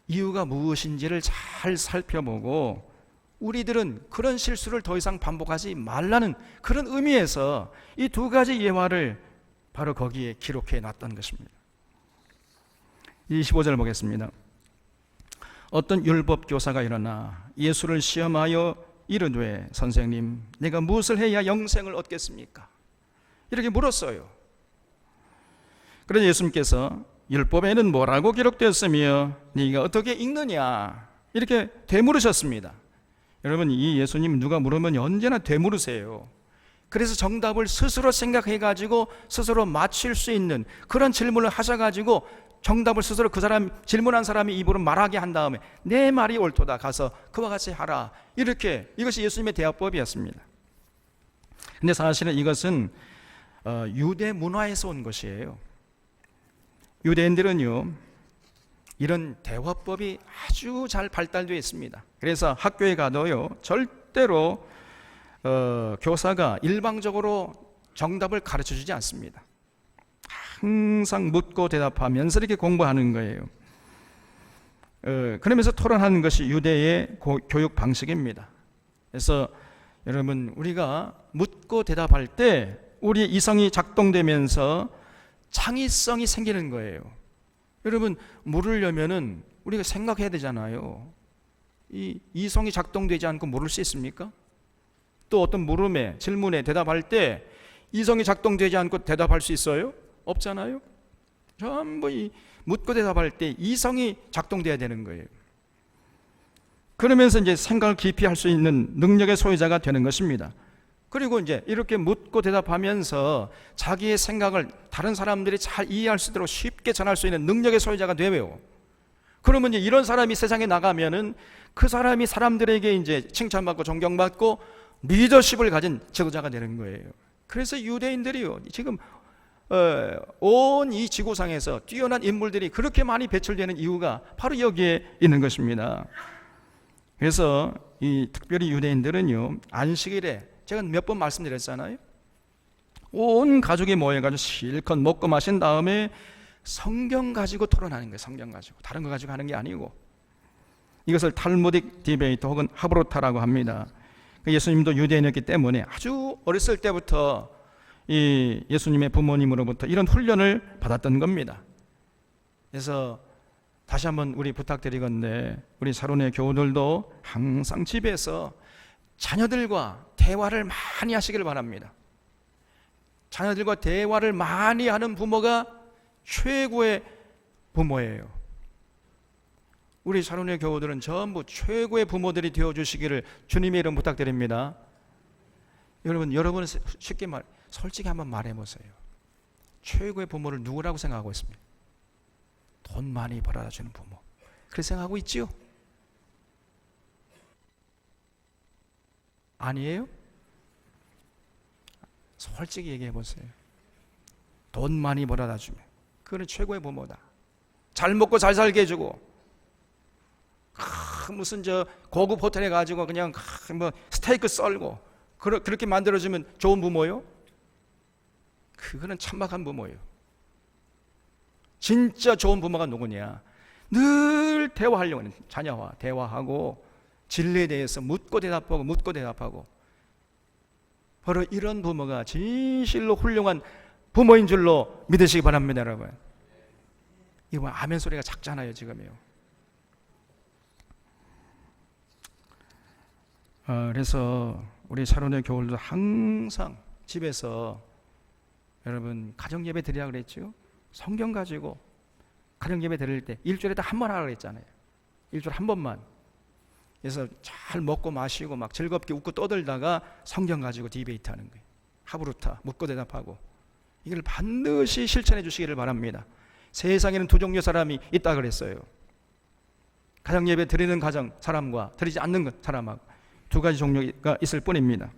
이유가 무엇인지를 잘 살펴보고 우리들은 그런 실수를 더 이상 반복하지 말라는 그런 의미에서 이 두 가지 예화를 바로 거기에 기록해 놨던 것입니다. 25절 보겠습니다. 어떤 율법 교사가 일어나 예수를 시험하여 이르되 선생님, 내가 무엇을 해야 영생을 얻겠습니까? 이렇게 물었어요. 그래서 예수님께서 율법에는 뭐라고 기록되었으며 네가 어떻게 읽느냐 이렇게 되물으셨습니다. 여러분, 이 예수님 누가 물으면 언제나 되물으세요. 그래서 정답을 스스로 생각해가지고 스스로 맞출 수 있는 그런 질문을 하셔가지고 정답을 스스로 그 사람, 질문한 사람이 입으로 말하게 한 다음에 내 말이 옳도다, 가서 그와 같이 하라, 이렇게, 이것이 예수님의 대화법이었습니다. 근데 사실은 이것은 유대 문화에서 온 것이에요. 유대인들은요, 이런 대화법이 아주 잘 발달되어 있습니다. 그래서 학교에 가도요, 절대로 교사가 일방적으로 정답을 가르쳐 주지 않습니다. 항상 묻고 대답하면서 이렇게 공부하는 거예요. 그러면서 토론하는 것이 유대의 교육 방식입니다. 그래서 여러분, 우리가 묻고 대답할 때 우리의 이성이 작동되면서 창의성이 생기는 거예요. 여러분, 물으려면은 우리가 생각해야 되잖아요. 이 이성이 작동되지 않고 물을 수 있습니까? 또 어떤 물음에 질문에 대답할 때 이성이 작동되지 않고 대답할 수 있어요? 없잖아요. 전부 이 묻고 대답할 때 이성이 작동돼야 되는 거예요. 그러면서 이제 생각을 깊이 할 수 있는 능력의 소유자가 되는 것입니다. 그리고 이제 이렇게 묻고 대답하면서 자기의 생각을 다른 사람들이 잘 이해할 수 있도록 쉽게 전할 수 있는 능력의 소유자가 되요. 그러면 이제 이런 사람이 세상에 나가면은 그 사람이 사람들에게 이제 칭찬받고 존경받고 리더십을 가진 지도자가 되는 거예요. 그래서 유대인들이요, 지금 온 이 지구상에서 뛰어난 인물들이 그렇게 많이 배출되는 이유가 바로 여기에 있는 것입니다. 그래서 이 특별히 유대인들은요, 안식일에 제가 몇 번 말씀드렸잖아요. 온 가족이 모여가지고 실컷 먹고 마신 다음에 성경 가지고 토론하는 거예요. 성경 가지고, 다른 거 가지고 하는 게 아니고. 이것을 탈무딕 디베이트 혹은 하브로타라고 합니다. 예수님도 유대인이었기 때문에 아주 어렸을 때부터 이 예수님의 부모님으로부터 이런 훈련을 받았던 겁니다. 그래서 다시 한번 우리 부탁드리건데, 우리 사론의 교우들도 항상 집에서 자녀들과 대화를 많이 하시길 바랍니다. 자녀들과 대화를 많이 하는 부모가 최고의 부모예요. 우리 사론의 교우들은 전부 최고의 부모들이 되어주시기를 주님의 이름 부탁드립니다. 여러분은 쉽게 솔직히 한번 말해보세요. 최고의 부모를 누구라고 생각하고 있습니까? 돈 많이 벌어다 주는 부모, 그렇게 생각하고 있지요? 아니에요? 솔직히 얘기해 보세요. 돈 많이 벌어다 주면 그건 최고의 부모다. 잘 먹고 잘 살게 해주고, 무슨 고급 호텔에 가지고 그냥 스테이크 썰고 그렇게 만들어주면 좋은 부모요? 그거는 천박한 부모예요. 진짜 좋은 부모가 누구냐? 늘 대화하려고 하는, 자녀와 대화하고 진리에 대해서 묻고 대답하고 바로 이런 부모가 진실로 훌륭한 부모인 줄로 믿으시기 바랍니다. 여러분, 이거 아멘 소리가 작잖아요 지금요. 그래서 우리 사론의 교우들도 항상 집에서, 여러분 가정 예배 드리라 그랬죠? 성경 가지고 가정 예배 드릴 때 일주일에 딱 한 번 하라 그랬잖아요. 일주일에 한 번만. 그래서 잘 먹고 마시고 막 즐겁게 웃고 떠들다가 성경 가지고 디베이트 하는 거예요. 하브루타, 묻고 대답하고. 이걸 반드시 실천해 주시기를 바랍니다. 세상에는 두 종류의 사람이 있다 그랬어요. 가정 예배 드리는 가정 사람과 드리지 않는 사람하고 두 가지 종류가 있을 뿐입니다.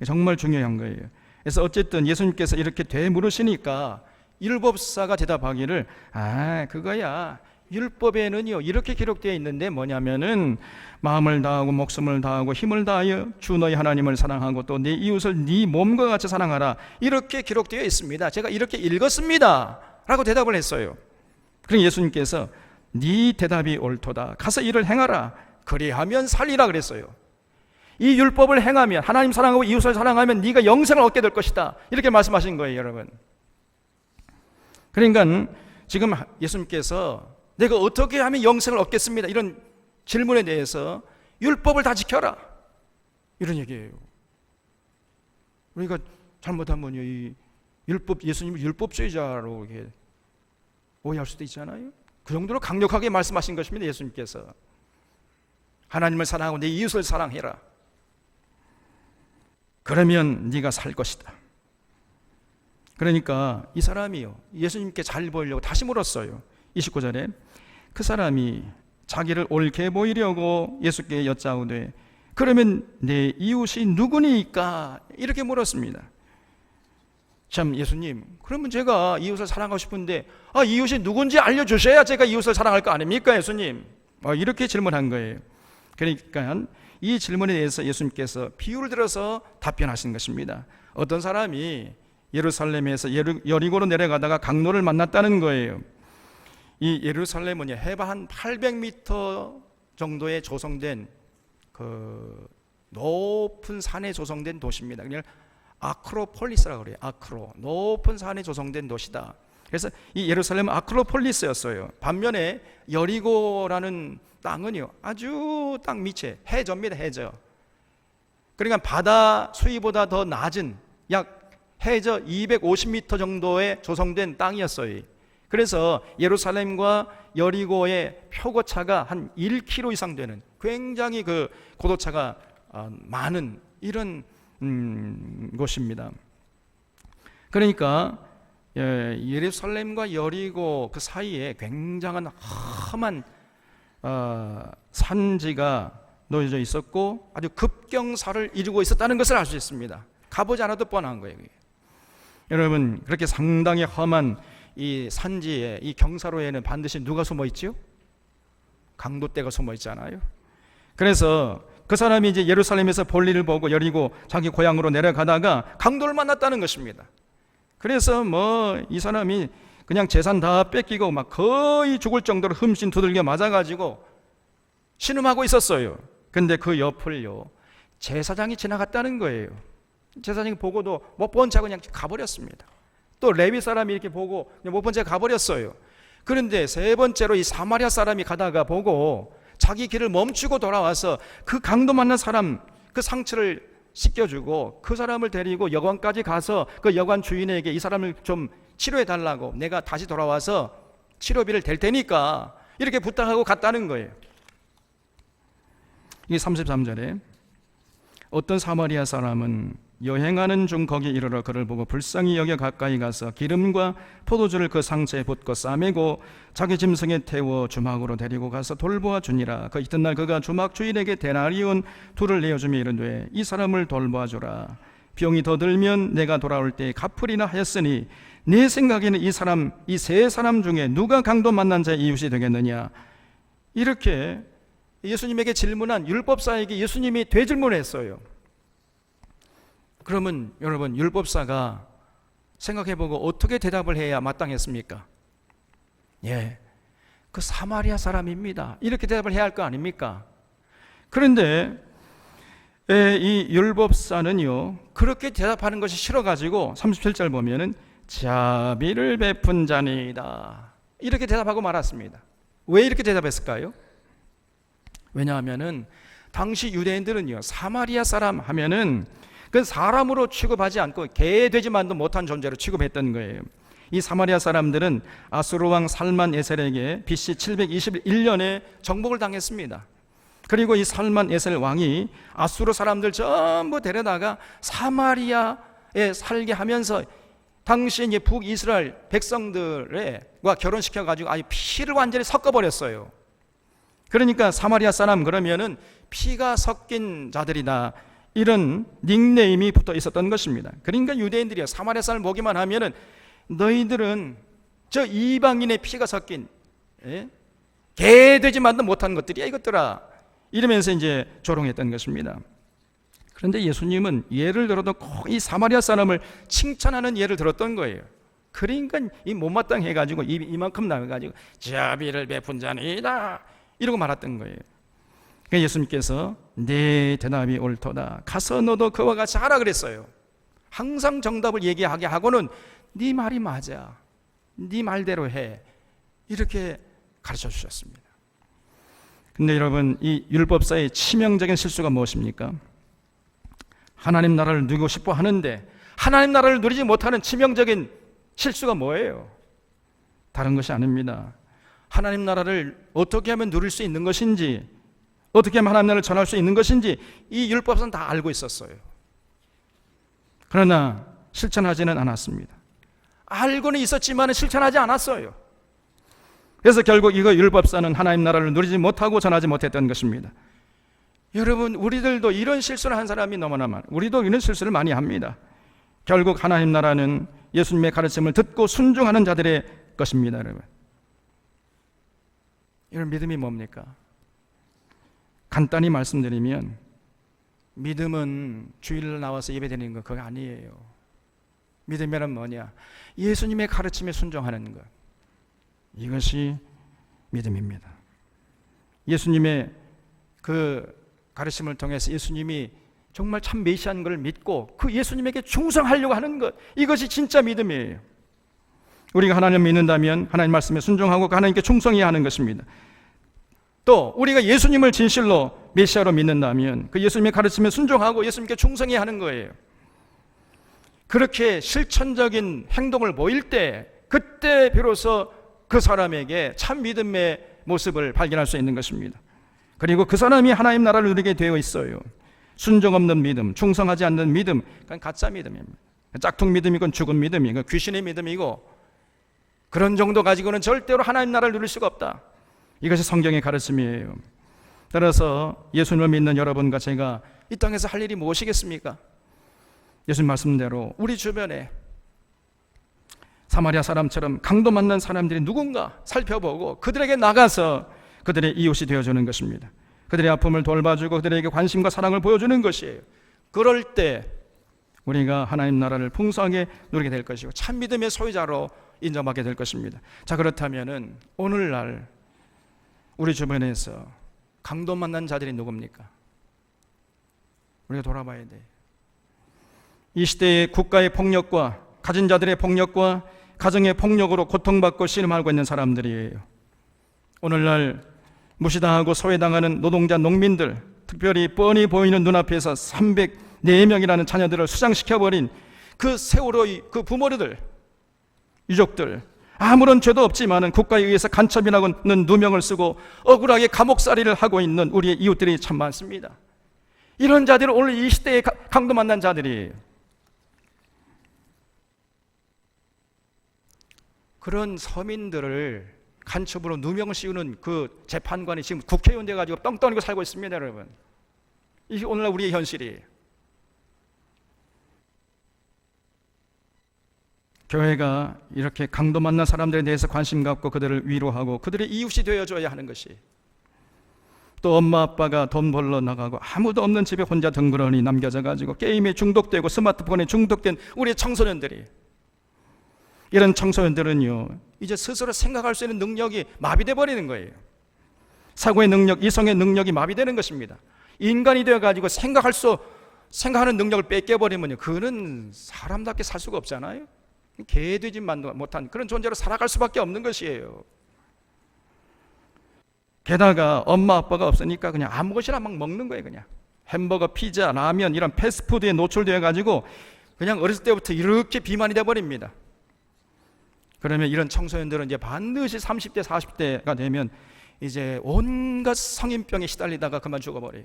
정말 중요한 거예요. 그래서 어쨌든 예수님께서 이렇게 되물으시니까 율법사가 대답하기를, 그거야, 율법에는요 이렇게 기록되어 있는데 뭐냐면은 마음을 다하고 목숨을 다하고 힘을 다하여 주 너희 하나님을 사랑하고 또 네 이웃을 네 몸과 같이 사랑하라, 이렇게 기록되어 있습니다. 제가 이렇게 읽었습니다 라고 대답을 했어요. 그러니 예수님께서 네 대답이 옳도다, 가서 이를 행하라, 그리하면 살리라 그랬어요. 이 율법을 행하면, 하나님 사랑하고 이웃을 사랑하면 네가 영생을 얻게 될 것이다, 이렇게 말씀하신 거예요. 여러분, 그러니까 지금 예수님께서 내가 어떻게 하면 영생을 얻겠습니다, 이런 질문에 대해서 율법을 다 지켜라, 이런 얘기예요. 우리가 잘못하면 이 율법, 예수님을 율법주의자로 이렇게 오해할 수도 있잖아요. 그 정도로 강력하게 말씀하신 것입니다. 예수님께서 하나님을 사랑하고 내 이웃을 사랑해라, 그러면 네가 살 것이다. 그러니까 이 사람이요, 예수님께 잘 보이려고 다시 물었어요. 29절에 그 사람이 자기를 옳게 보이려고 예수께 여짜오되 그러면 내 이웃이 누구니까, 이렇게 물었습니다. 참, 예수님, 그러면 제가 이웃을 사랑하고 싶은데 이웃이 누군지 알려주셔야 제가 이웃을 사랑할 거 아닙니까 예수님? 이렇게 질문한 거예요. 그러니까 이 질문에 대해서 예수님께서 비유를 들어서 답변하신 것입니다. 어떤 사람이 예루살렘에서 여리고로 내려가다가 강로를 만났다는 거예요. 이 예루살렘은 해발 한 800m 정도에 조성된 그 높은 산에 조성된 도시입니다. 그냥 아크로폴리스라고 그래요. 높은 산에 조성된 도시다. 그래서 이 예루살렘은 아크로폴리스였어요. 반면에 여리고라는 땅은요 아주 땅 밑에 해저입니다. 해저. 그러니까 바다 수위보다 더 낮은 약 해저 250m 정도에 조성된 땅이었어요. 그래서 예루살렘과 여리고의 표고차가 한 1km 이상 되는 굉장히 그 고도차가 많은 이런 곳입니다. 그러니까 예루살렘과 여리고 그 사이에 굉장한 험한 산지가 놓여져 있었고 아주 급경사를 이루고 있었다는 것을 알 수 있습니다. 가보지 않아도 뻔한 거예요. 여러분, 그렇게 상당히 험한 이 산지에, 이 경사로에는 반드시 누가 숨어 있지요? 강도떼가 숨어 있잖아요. 그래서 그 사람이 이제 예루살렘에서 볼일을 보고 여리고 자기 고향으로 내려가다가 강도를 만났다는 것입니다. 그래서 이 사람이 그냥 재산 다 뺏기고 막 거의 죽을 정도로 흠씬 두들겨 맞아가지고 신음하고 있었어요. 근데 그 옆을요, 제사장이 지나갔다는 거예요. 제사장이 보고도 못 본 채 그냥 가버렸습니다. 또 레위 사람이 이렇게 보고 못 본 채 가버렸어요. 그런데 세 번째로 이 사마리아 사람이 가다가 보고 자기 길을 멈추고 돌아와서 그 강도 만난 사람 그 상처를 씻겨주고 그 사람을 데리고 여관까지 가서 그 여관 주인에게 이 사람을 좀 치료해 달라고, 내가 다시 돌아와서 치료비를 댈 테니까 이렇게 부탁하고 갔다는 거예요. 이 33절에 어떤 사마리아 사람은 여행하는 중 거기 이르러 그를 보고 불쌍히 여겨 가까이 가서 기름과 포도주를 그 상처에 붓고 싸매고 자기 짐승에 태워 주막으로 데리고 가서 돌보아 주니라. 그 이튿날 그가 주막 주인에게 데나리온 2를 내어주며 이르되 이 사람을 돌보아 주라. 병이 더 들면 내가 돌아올 때 갚으리나 하였으니 내 생각에는 이 세 사람 중에 누가 강도 만난 자의 이웃이 되겠느냐. 이렇게 예수님에게 질문한 율법사에게 예수님이 되질문했어요. 그러면 여러분, 율법사가 생각해보고 어떻게 대답을 해야 마땅했습니까? 그 사마리아 사람입니다, 이렇게 대답을 해야 할 거 아닙니까? 그런데 이 율법사는요, 그렇게 대답하는 것이 싫어가지고 37절 보면은 자비를 베푼 자니이다, 이렇게 대답하고 말았습니다. 왜 이렇게 대답했을까요? 왜냐하면은 당시 유대인들은요, 사마리아 사람 하면은 그 사람으로 취급하지 않고 개되지만도 못한 존재로 취급했던 거예요. 이 사마리아 사람들은 아수르 왕 살만 에셀에게 BC 721년에 정복을 당했습니다. 그리고 이 살만 에셀 왕이 아수르 사람들 전부 데려다가 사마리아에 살게 하면서 당시 이제 북이스라엘 백성들과 결혼시켜가지고 아예 피를 완전히 섞어버렸어요. 그러니까 사마리아 사람 그러면은 피가 섞인 자들이다, 이런 닉네임이 붙어 있었던 것입니다. 그러니까 유대인들이 사마리아 사람을 보기만 하면은 너희들은 저 이방인의 피가 섞인 개되지만도 못한 것들이야 이것들아, 이러면서 이제 조롱했던 것입니다. 그런데 예수님은 예를 들어도 꼭 이 사마리아 사람을 칭찬하는 예를 들었던 거예요. 그러니까 이 못마땅해가지고 이만큼 나와가지고 자비를 베푼 자니이다 이러고 말았던 거예요. 그러니까 예수님께서 네 대답이 옳도다, 가서 너도 그와 같이 하라 그랬어요. 항상 정답을 얘기하게 하고는 네 말이 맞아, 네 말대로 해, 이렇게 가르쳐 주셨습니다. 근데 여러분, 이 율법사의 치명적인 실수가 무엇입니까? 하나님 나라를 누리고 싶어 하는데 하나님 나라를 누리지 못하는 치명적인 실수가 뭐예요? 다른 것이 아닙니다. 하나님 나라를 어떻게 하면 누릴 수 있는 것인지, 어떻게 하면 하나님 나라를 전할 수 있는 것인지 이 율법사는 다 알고 있었어요. 그러나 실천하지는 않았습니다. 알고는 있었지만 실천하지 않았어요. 그래서 결국 이거 율법사는 하나님 나라를 누리지 못하고 전하지 못했던 것입니다. 여러분, 우리들도 이런 실수를 한 사람이 너무나 많아요. 우리도 이런 실수를 많이 합니다. 결국 하나님 나라는 예수님의 가르침을 듣고 순종하는 자들의 것입니다. 여러분, 이런 믿음이 뭡니까? 간단히 말씀드리면 믿음은 주일날 나와서 예배드리는 거, 그거 아니에요. 믿음이란 뭐냐? 예수님의 가르침에 순종하는 것, 이것이 믿음입니다. 예수님의 그 가르침을 통해서 예수님이 정말 참 메시아인 걸 믿고 그 예수님에게 충성하려고 하는 것, 이것이 진짜 믿음이에요. 우리가 하나님을 믿는다면 하나님 말씀에 순종하고 하나님께 충성해야 하는 것입니다. 또 우리가 예수님을 진실로 메시아로 믿는다면 그 예수님의 가르침에 순종하고 예수님께 충성해야 하는 거예요. 그렇게 실천적인 행동을 보일 때 그때 비로소 그 사람에게 참 믿음의 모습을 발견할 수 있는 것입니다. 그리고 그 사람이 하나님 나라를 누리게 되어 있어요. 순종 없는 믿음, 충성하지 않는 믿음, 그건 가짜 믿음입니다. 짝퉁 믿음이건 죽은 믿음이고 귀신의 믿음이고 그런 정도 가지고는 절대로 하나님 나라를 누릴 수가 없다. 이것이 성경의 가르침이에요. 따라서 예수님을 믿는 여러분과 제가 이 땅에서 할 일이 무엇이겠습니까? 예수님 말씀대로 우리 주변에 사마리아 사람처럼 강도 만난 사람들이 누군가 살펴보고 그들에게 나가서 그들의 이웃이 되어주는 것입니다. 그들의 아픔을 돌봐주고 그들에게 관심과 사랑을 보여주는 것이에요. 그럴 때 우리가 하나님 나라를 풍성하게 누리게 될 것이고 참 믿음의 소유자로 인정받게 될 것입니다. 자, 그렇다면은 오늘날 우리 주변에서 강도 만난 자들이 누굽니까? 우리가 돌아봐야 돼. 이 시대의 국가의 폭력과 가진 자들의 폭력과 가정의 폭력으로 고통받고 씨름하고 있는 사람들이에요. 오늘날 무시당하고 소외당하는 노동자, 농민들, 특별히 뻔히 보이는 눈앞에서 304명이라는 자녀들을 수장시켜버린 그 세월호의 그 부모들, 유족들, 아무런 죄도 없지만 국가에 의해서 간첩이라고는 누명을 쓰고 억울하게 감옥살이를 하고 있는 우리의 이웃들이 참 많습니다. 이런 자들은 오늘 이 시대에 강도 만난 자들이에요. 그런 서민들을 간첩으로 누명을 씌우는 그 재판관이 지금 국회의원 돼가지고 뻥 떠니고 살고 있습니다, 여러분. 이게 오늘날 우리의 현실이에요. 교회가 이렇게 강도 만난 사람들에 대해서 관심 갖고 그들을 위로하고 그들의 이웃이 되어줘야 하는 것이, 또 엄마 아빠가 돈 벌러 나가고 아무도 없는 집에 혼자 덩그러니 남겨져 가지고 게임에 중독되고 스마트폰에 중독된 우리 청소년들이, 이런 청소년들은요 이제 스스로 생각할 수 있는 능력이 마비돼 버리는 거예요. 사고의 능력, 이성의 능력이 마비되는 것입니다. 인간이 되어 가지고 생각하는 능력을 뺏겨버리면요 그는 사람답게 살 수가 없잖아요. 개되지만 못한 그런 존재로 살아갈 수밖에 없는 것이에요. 게다가 엄마 아빠가 없으니까 그냥 아무것이나 막 먹는 거예요. 그냥 햄버거, 피자, 라면 이런 패스트푸드에 노출되어 가지고 그냥 어렸을 때부터 이렇게 비만이 돼 버립니다. 그러면 이런 청소년들은 이제 반드시 30대 40대가 되면 이제 온갖 성인병에 시달리다가 그만 죽어버려요.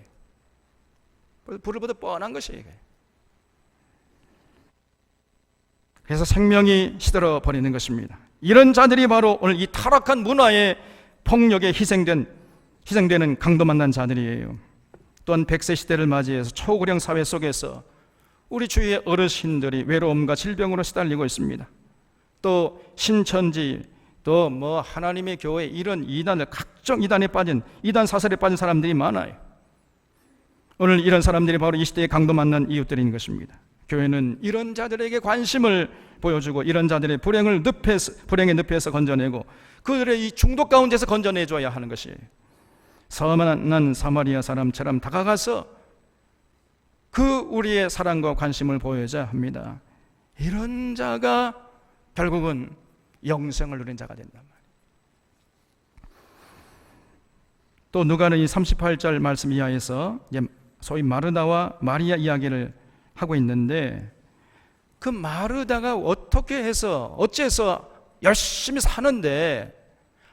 불을 보듯 뻔한 것이에요. 그래서 생명이 시들어 버리는 것입니다. 이런 자들이 바로 오늘 이 타락한 문화의 폭력에 희생되는 강도 만난 자들이에요. 또한 100세 시대를 맞이해서 초고령 사회 속에서 우리 주위의 어르신들이 외로움과 질병으로 시달리고 있습니다. 또 신천지, 또 뭐 하나님의 교회, 이런 이단을, 각종 이단에 빠진, 이단 사설에 빠진 사람들이 많아요. 오늘 이런 사람들이 바로 이 시대에 강도 만난 이웃들인 것입니다. 교회는 이런 자들에게 관심을 보여주고 이런 자들의 불행의 늪에서 건져내고 그들의 이 중독 가운데서 건져내줘야 하는 것이에요. 선한 사마리아 사람처럼 다가가서 그 우리의 사랑과 관심을 보여줘야 합니다. 이런 자가 결국은 영생을 누린 자가 된단 말이에요. 또 누가는 이 38절 말씀 이하에서 소위 마르다와 마리아 이야기를 하고 있는데, 그 마르다가 어떻게 해서 어째서 열심히 사는데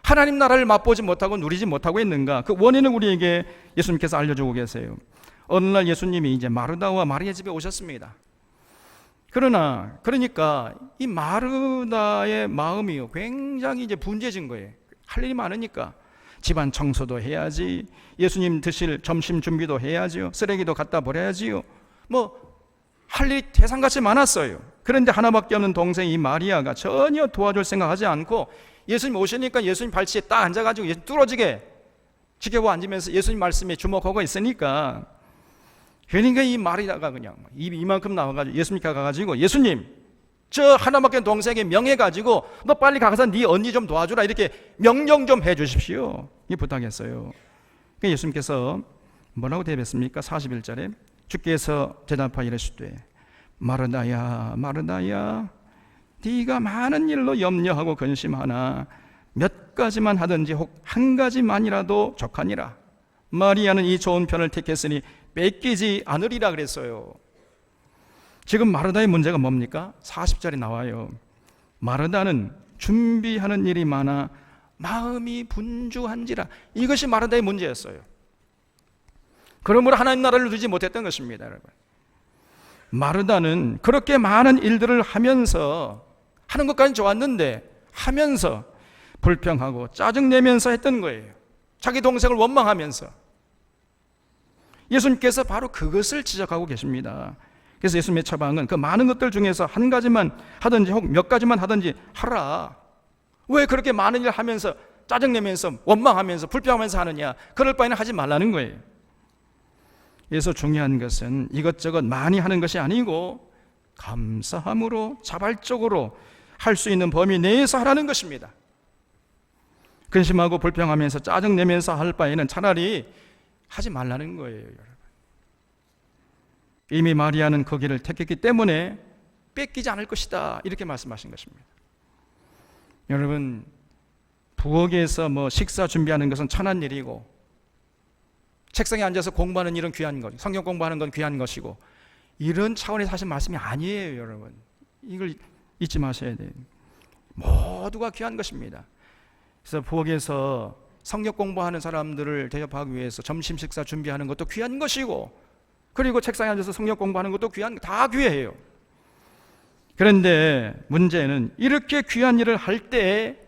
하나님 나라를 맛보지 못하고 누리지 못하고 있는가? 그 원인을 우리에게 예수님께서 알려주고 계세요. 어느 날 예수님이 이제 마르다와 마리아 집에 오셨습니다. 그러니까 이 마르다의 마음이 굉장히 이제 분주해진 거예요. 할 일이 많으니까 집안 청소도 해야지, 예수님 드실 점심 준비도 해야지요, 쓰레기도 갖다 버려야지요, 뭐 할 일이 태산같이 많았어요. 그런데 하나밖에 없는 동생 이 마리아가 전혀 도와줄 생각하지 않고 예수님 오시니까 예수님 발치에 딱 앉아가지고 예수님 뚫어지게 지켜보고 앉으면서 예수님 말씀에 주목하고 있으니까, 그러니까 이 마리아가 그냥 입이 이만큼 나와가지고 예수님께 가가지고, 예수님 저 하나밖에 없는 동생에게 명해가지고 너 빨리 가서 네 언니 좀 도와주라, 이렇게 명령 좀 해주십시오, 이 부탁했어요. 그러니까 예수님께서 뭐라고 대답했습니까? 41절에 주께서 대답하여 이르시되 마르다야 마르다야, 네가 많은 일로 염려하고 근심하나 몇 가지만 하든지 혹 한 가지만이라도 족하니라. 마리아는 이 좋은 편을 택했으니 뺏기지 않으리라 그랬어요. 지금 마르다의 문제가 뭡니까? 40절에 나와요. 마르다는 준비하는 일이 많아 마음이 분주한지라. 이것이 마르다의 문제였어요. 그러므로 하나님 나라를 누리지 못했던 것입니다, 여러분. 마르다는 그렇게 많은 일들을 하면서, 하는 것까지는 좋았는데 하면서 불평하고 짜증내면서 했던 거예요. 자기 동생을 원망하면서. 예수님께서 바로 그것을 지적하고 계십니다. 그래서 예수님의 처방은 그 많은 것들 중에서 한 가지만 하든지 혹 몇 가지만 하든지 하라. 왜 그렇게 많은 일을 하면서 짜증내면서 원망하면서 불평하면서 하느냐? 그럴 바에는 하지 말라는 거예요. 그래서 중요한 것은 이것저것 많이 하는 것이 아니고 감사함으로 자발적으로 할 수 있는 범위 내에서 하라는 것입니다. 근심하고 불평하면서 짜증내면서 할 바에는 차라리 하지 말라는 거예요, 여러분. 이미 마리아는 그 길을 택했기 때문에 뺏기지 않을 것이다, 이렇게 말씀하신 것입니다. 여러분, 부엌에서 식사 준비하는 것은 천한 일이고, 책상에 앉아서 공부하는 일은 귀한 것, 성경 공부하는 건 귀한 것이고, 이런 차원에서 하신 말씀이 아니에요, 여러분. 이걸 잊지 마셔야 돼요. 모두가 귀한 것입니다. 그래서 부엌에서 성경 공부하는 사람들을 대접하기 위해서 점심 식사 준비하는 것도 귀한 것이고, 그리고 책상에 앉아서 성경 공부하는 것도 다 귀해요. 그런데 문제는 이렇게 귀한 일을 할 때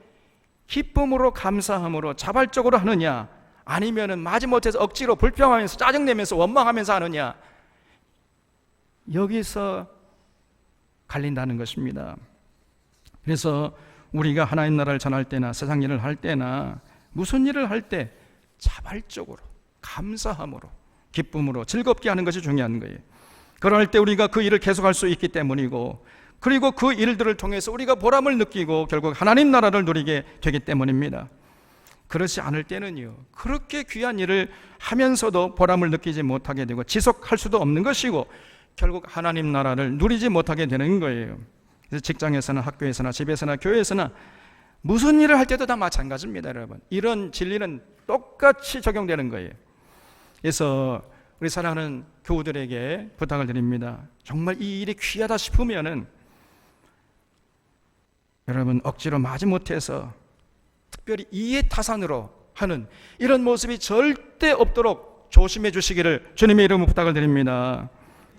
기쁨으로 감사함으로 자발적으로 하느냐, 아니면은 마지못해서 억지로 불평하면서 짜증내면서 원망하면서 하느냐, 여기서 갈린다는 것입니다. 그래서 우리가 하나님 나라를 전할 때나 세상 일을 할 때나 무슨 일을 할 때 자발적으로 감사함으로 기쁨으로 즐겁게 하는 것이 중요한 거예요. 그럴 때 우리가 그 일을 계속할 수 있기 때문이고, 그리고 그 일들을 통해서 우리가 보람을 느끼고 결국 하나님 나라를 누리게 되기 때문입니다. 그렇지 않을 때는요, 그렇게 귀한 일을 하면서도 보람을 느끼지 못하게 되고 지속할 수도 없는 것이고 결국 하나님 나라를 누리지 못하게 되는 거예요. 그래서 직장에서나 학교에서나 집에서나 교회에서나 무슨 일을 할 때도 다 마찬가지입니다, 여러분. 이런 진리는 똑같이 적용되는 거예요. 그래서 우리 사랑하는 교우들에게 부탁을 드립니다. 정말 이 일이 귀하다 싶으면은 여러분 억지로 마지못해서 특별히 이해타산으로 하는 이런 모습이 절대 없도록 조심해 주시기를 주님의 이름으로 부탁을 드립니다.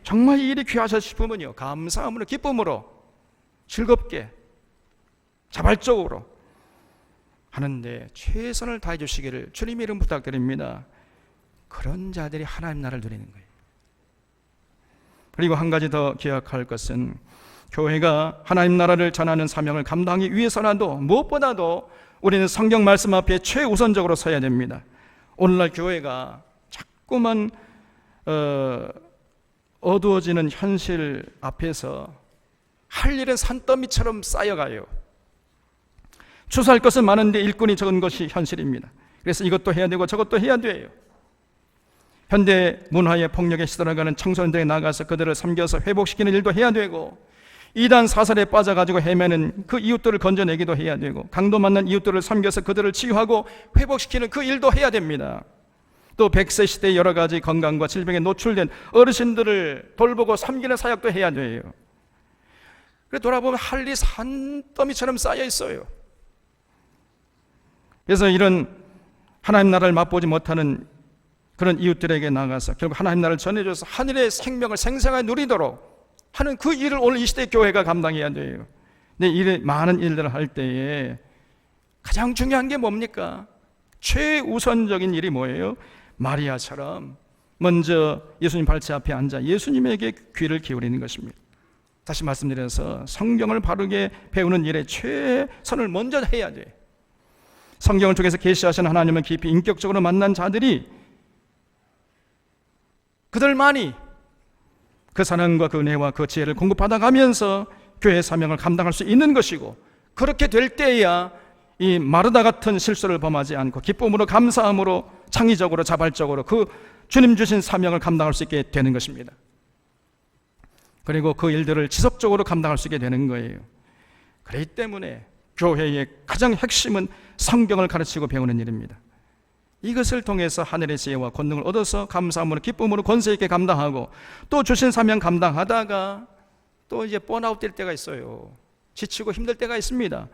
정말 이 일이 귀하다 싶으면요, 감사함으로 기쁨으로 즐겁게 자발적으로 하는데 최선을 다해 주시기를 주님의 이름 부탁드립니다. 그런 자들이 하나님 나라를 누리는 거예요. 그리고 한 가지 더 기억할 것은 교회가 하나님 나라를 전하는 사명을 감당하기 위해서라도 무엇보다도 우리는 성경 말씀 앞에 최우선적으로 서야 됩니다. 오늘날 교회가 자꾸만 어두워지는 현실 앞에서 할 일은 산더미처럼 쌓여가요. 추수할 것은 많은데 일꾼이 적은 것이 현실입니다. 그래서 이것도 해야 되고 저것도 해야 돼요. 현대 문화의 폭력에 시달려가는 청소년들에 나가서 그들을 섬겨서 회복시키는 일도 해야 되고, 이단 사설에 빠져가지고 헤매는 그 이웃들을 건져내기도 해야 되고, 강도 만난 이웃들을 섬겨서 그들을 치유하고 회복시키는 그 일도 해야 됩니다. 또 100세 시대의 여러 가지 건강과 질병에 노출된 어르신들을 돌보고 섬기는 사역도 해야 돼요. 그래 돌아보면 할 일이 산더미처럼 쌓여 있어요. 그래서 이런 하나님 나라를 맛보지 못하는 그런 이웃들에게 나가서 결국 하나님 나라를 전해줘서 하늘의 생명을 생생하게 누리도록 하는 그 일을 오늘 이 시대의 교회가 감당해야 돼요. 근데 이 많은 일들을 할 때에 가장 중요한 게 뭡니까? 최우선적인 일이 뭐예요? 마리아처럼 먼저 예수님 발치 앞에 앉아 예수님에게 귀를 기울이는 것입니다. 다시 말씀드려서 성경을 바르게 배우는 일에 최선을 먼저 해야 돼요. 성경을 통해서 계시하시는 하나님을 깊이 인격적으로 만난 자들이 그들만이 그 사랑과 그 은혜와 그 지혜를 공급받아가면서 교회의 사명을 감당할 수 있는 것이고, 그렇게 될 때야 이 마르다 같은 실수를 범하지 않고 기쁨으로 감사함으로 창의적으로 자발적으로 그 주님 주신 사명을 감당할 수 있게 되는 것입니다. 그리고 그 일들을 지속적으로 감당할 수 있게 되는 거예요. 그렇기 때문에 교회의 가장 핵심은 성경을 가르치고 배우는 일입니다. 이것을 통해서 하늘의 지혜와 권능을 얻어서 감사함으로 기쁨으로 권세 있게 감당하고 또 주신 사명 감당하다가 또 이제 번아웃 될 때가 있어요. 지치고 힘들 때가 있습니다.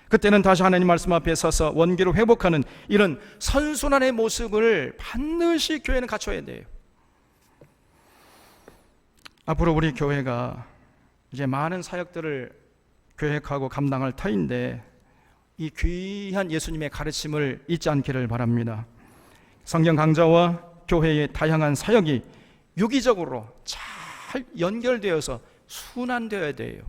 그때는 다시 하나님 말씀 앞에 서서 원기로 회복하는 이런 선순환의 모습을 반드시 교회는 갖춰야 돼요. 앞으로 우리 교회가 이제 많은 사역들을 계획하고 감당할 터인데 이 귀한 예수님의 가르침을 잊지 않기를 바랍니다. 성경 강좌와 교회의 다양한 사역이 유기적으로 잘 연결되어서 순환되어야 돼요.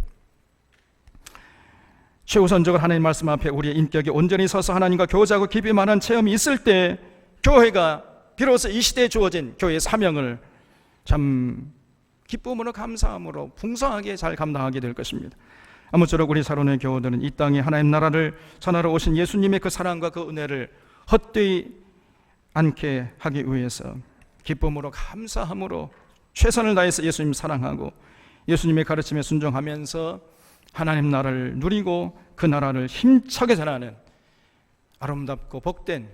최우선적으로 하나님 말씀 앞에 우리의 인격이 온전히 서서 하나님과 교제하고 깊이 만한 체험이 있을 때 교회가 비로소 이 시대에 주어진 교회의 사명을 참 기쁨으로 감사함으로 풍성하게 잘 감당하게 될 것입니다. 아무쪼록 우리 사론의 교우들은 이 땅에 하나님 나라를 전하러 오신 예수님의 그 사랑과 그 은혜를 헛되이 않게 하기 위해서 기쁨으로 감사함으로 최선을 다해서 예수님 사랑하고 예수님의 가르침에 순종하면서 하나님 나라를 누리고 그 나라를 힘차게 전하는 아름답고 복된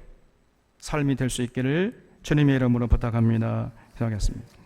삶이 될 수 있기를 주님의 이름으로 부탁합니다. 기도하겠습니다.